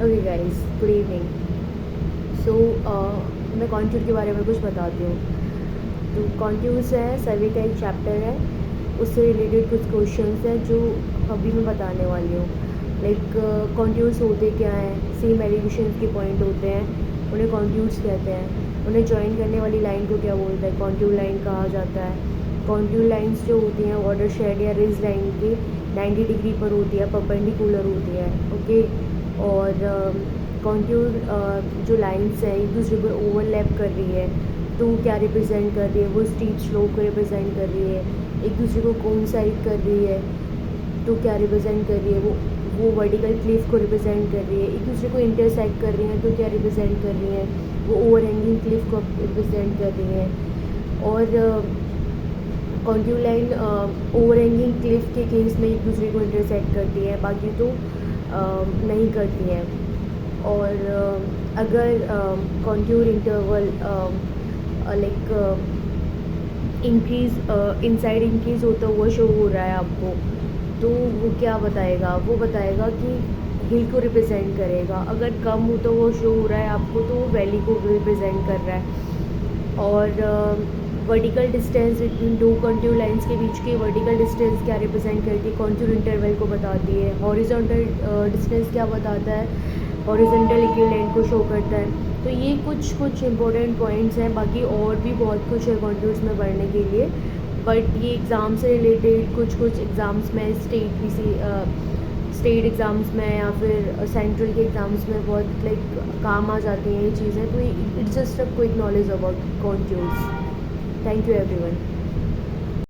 Okay guys, good evening. So मैं contour के बारे में कुछ बताती हूँ। तो कॉन्टूर्स है, सर्वे का एक चैप्टर है, उससे रिलेटेड कुछ क्वेश्चंस हैं जो अभी मैं बताने वाली हूँ। लाइक कॉन्टूर्स होते क्या हैं, सेम एलिवेशन के पॉइंट होते हैं, उन्हें कॉन्टूर्स कहते हैं। उन्हें जॉइन करने वाली लाइन को क्या बोलता है, कॉन्टूर लाइन कहा जाता है। कॉन्टूर लाइंस जो होती हैं वाटर शेड या रिज लाइन के 90 डिग्री पर होती है, परपेंडिकुलर होती है। ओके। और कॉन्टूर जो लाइंस हैं एक दूसरे पर ओवरलैप कर रही है, तो क्या रिप्रेजेंट कर रही है, वो स्टीप स्लोप को रिप्रेजेंट कर रही है। एक दूसरे को कोइंसाइड कर रही है, तो क्या रिप्रेजेंट कर रही है, वो वर्टिकल क्लिफ को रिप्रेजेंट कर रही है। एक दूसरे को इंटरसेक्ट कर रही हैं, तो क्या रिप्रेजेंट कर रही हैं, वो ओवरहैंगिंग क्लिफ को रिप्रेजेंट कर रही हैं। और कॉन्टूर लाइन ओवरहैंगिंग क्लिफ के केस में एक दूसरे को इंटरसेक्ट करती है, बाकी तो नहीं करती हैं। और अगर contour interval like increase inside increase होता हुआ शो हो रहा है आपको, तो वो क्या बताएगा, वो बताएगा कि हिल को रिप्रेजेंट करेगा। अगर कम होता हुआ शो हो रहा है आपको, तो वो वैली को रिप्रेजेंट कर रहा है। और वर्टिकल डिस्टेंस बिटवीन दो कॉन्टूर लाइंस के बीच की वर्टिकल डिस्टेंस क्या रिप्रेजेंट करती है, कॉन्टूर इंटरवल को बताती है। हॉरिजॉन्टल डिस्टेंस क्या बताता है, हॉरिजॉन्टल इक्विवेलेंट को शो करता है। तो ये कुछ इंपॉर्टेंट पॉइंट्स हैं, बाकी और भी बहुत कुछ है कॉन्टूर्स में पढ़ने के लिए, बट ये एग्ज़ाम से रिलेटेड कुछ एग्ज़ाम्स में स्टेट एग्ज़ाम्स में या फिर सेंट्रल के एग्ज़ाम्स में बहुत लाइक काम आ जाती हैं ये चीज़ें। तो it's just a quick knowledge about contours. Thank you everyone.